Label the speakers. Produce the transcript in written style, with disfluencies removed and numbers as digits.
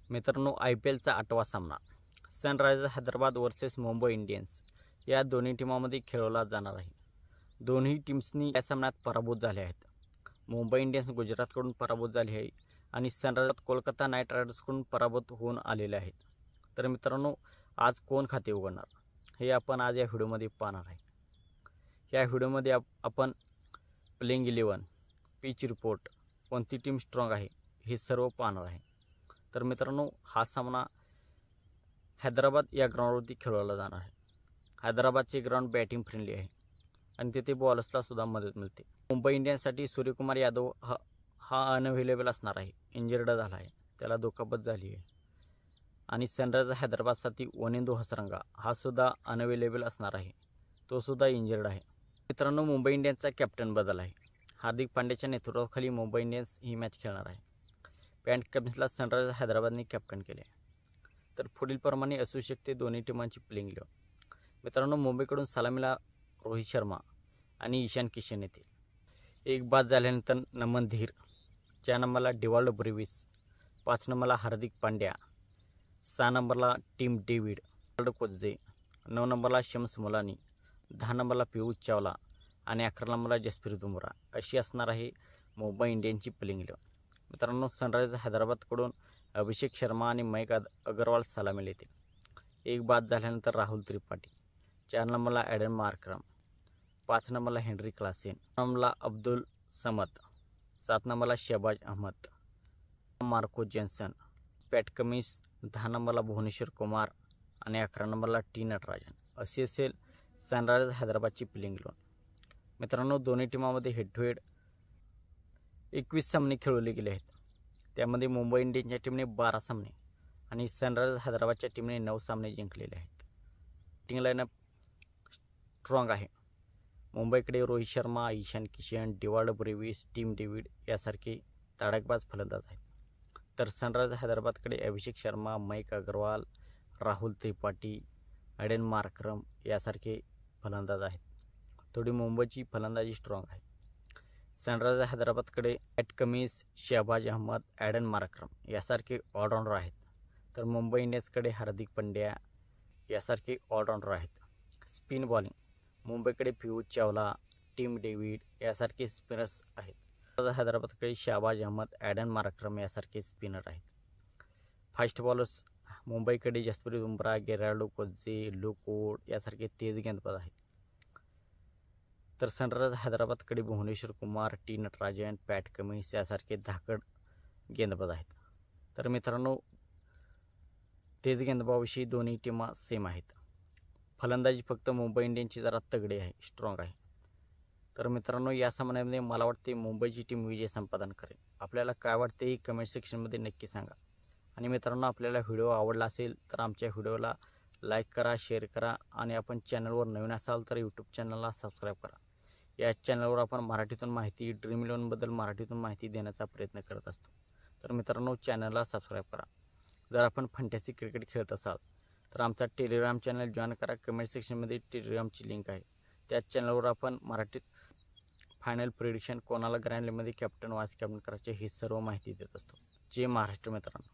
Speaker 1: मित्रांनो, IPLचा 8वा सामना Sunrisers Hyderabad versus Mumbai Indians या दोन्ही टीमांमध्ये खेळवला जाणार आहे. दोन्ही टीम्सनी या सामन्यात पराभूत झाले आहेत. मुंबई इंडियन्स गुजरातकडून पराभूत झाली आहे आणि सनरायझर्स कोलकाता नाईट रायडर्सकडून पराभूत होऊन आलेले आहेत. तर मित्रांनो, आज कोण खाते उघडणार हे आपण आज या व्हिडिओमध्ये पाहणार आहे. या व्हिडिओमध्ये आपण प्लेइंग 11, पिच रिपोर्ट, कोणती टीम स्ट्रॉंग आहे हे सर्व पाहणार आहे. तर मित्रांनो, हा सामना हैदराबाद या ग्राउंडवरती खेळवला जाणार आहे. हैदराबादचे ग्राउंड बॅटिंग फ्रेंडली आहे आणि तिथे बॉलर्सला सुद्धा मदत मिळते. मुंबई इंडियन्ससाठी सूर्यकुमार यादव हा अनअवेलेबल असणार आहे, इंजर्ड झाला आहे, त्याला दुखापत झाली आहे. आणि सनरायझर्स हैदराबादसाठी वनिंदू हसरंगा हा सुद्धा अनअवेलेबल असणार आहे, तो सुद्धा इंजर्ड आहे. मित्रांनो, मुंबई इंडियन्सचा कॅप्टन बदल आहे. हार्दिक पांड्याच्या नेतृत्वाखाली मुंबई इंडियन्स ही मॅच खेळणार आहे. पॅट कमिन्सला सनरायझर्स हैदराबादने कॅप्टन केले. तर पुढील प्रमाणे असू शकते दोन्ही टीमांची प्लेइंग 11. मित्रांनो, मुंबईकडून सलामीला रोहित शर्मा आणि ईशान किशन येतील. एक बाद झाल्यानंतर नमन धीर, 4 नंबरला डिवॉल्ड ब्रेविस, 5 नंबरला हार्दिक पांड्या, 6 नंबरला टीम डेव्हिड कोच्जे, 9 नंबरला शम्स मुलानी, 10 नंबरला पियुष चावला आणि 11 नंबरला जसप्रीत बुमराह अशी असणार आहे मुंबई इंडियन्सची प्लेइंग 11. मित्रांनो, सनरायझर्स हैदराबादकडून अभिषेक शर्मा आणि मयंक अग्रवाल सलामीला येतील. एक बाद झाल्यानंतर राहुल त्रिपाठी, 4 नंबरला ॲडन मार्करम, 5 नंबरला हेनरी क्लासेन, 6 नंबरला अब्दुल समद, 7 नंबरला शहबाज अहमद, मार्को जेन्सन, पॅट कमिन्स, 10 नंबरला भुवनेश्वर कुमार आणि 11 नंबरला टी नटराजन अशी असेल सनरायझर्स हैदराबादची प्लेइंग 11. मित्रांनो, दोन्ही टीमांमध्ये हेड टू हेड 21 सामने खेळवले गेले आहेत. त्यामध्ये मुंबई इंडियन्सच्या टीमने 12 सामने आणि सनरायझर्स हैदराबादच्या टीमने 9 सामने जिंकलेले आहेत. बॅटिंग लाईनअप स्ट्रॉंग आहे. मुंबईकडे Rohit Sharma, Ishan Kishan, Dewald Brevis, Tim David यासारखे तडाखबाज फलंदाज आहेत. तर सनरायझर्स हैदराबादकडे अभिषेक शर्मा, मयंक अग्रवाल, राहुल त्रिपाठी, ॲडन मार्करम यासारखे फलंदाज आहेत. थोडी मुंबईची फलंदाजी स्ट्रॉंग आहे. सनरायझर्स हैदराबादकडे Pat Cummins, Shahbaz Ahmed, Aiden Markram यासारखे ऑलराऊंडर आहेत. तर मुंबई इंडियन्सकडे हार्दिक पांड्या यासारखे ऑलराऊंडर आहेत. स्पिन बॉलिंग मुंबईकडे पियुष चावला, टीम डेव्हिड यासारखे स्पिनर्स आहेत. हैदराबादकडे शहबाज अहमद, ॲडन मार्करम यासारखे स्पिनर आहेत. फास्ट बॉलर्स मुंबईकडे Jasprit Bumrah, Geraldo कोच्जे, look wood यासारखे तेज गेंदबाज आहेत. तर सनरायझर्स हैदराबादकडे भुवनेश्वर कुमार, टी नटराजन, पॅट कमिन्स यासारखे धाकड गेंदबाज आहेत. तर मित्रांनो, तेज गेंदबाजाविषयी दोन्ही टीमा सेम आहेत. फलंदाजी फक्त मुंबई इंडियन्सची जरा तगडी आहे, स्ट्रॉंग आहे. तर मित्रांनो, या सामन्यामध्ये मला वाटते मुंबईची टीम विजय संपादन करेल. आपल्याला काय वाटते हे कमेंट सेक्शनमध्ये नक्की सांगा. आणि मित्रांनो, आपल्याला व्हिडिओ आवडला असेल तर आमच्या व्हिडिओला लाईक करा, शेअर करा आणि आपण चॅनलवर नवीन असाल तर यूट्यूब चॅनलला सबस्क्राईब करा. या चॅनलवर आपण मराठीतून माहिती, ड्रीम 11बद्दल मराठीतून माहिती देण्याचा प्रयत्न करत असतो. तर मित्रांनो, चॅनलला सबस्क्राईब करा. जर आपण फंटॅसी क्रिकेट खेळत असाल तर आमचा टेलिग्राम चॅनल जॉईन करा. कमेंट सेक्शनमध्ये टेलिग्रामची लिंक आहे. त्याच चॅनलवर आपण मराठीत फायनल प्रिडिक्शन, कोणाला ग्रँड लीगमध्ये कॅप्टन, वाईस कॅप्टन करायचे ही सर्व माहिती देत असतो. जय महाराष्ट्र मित्रांनो.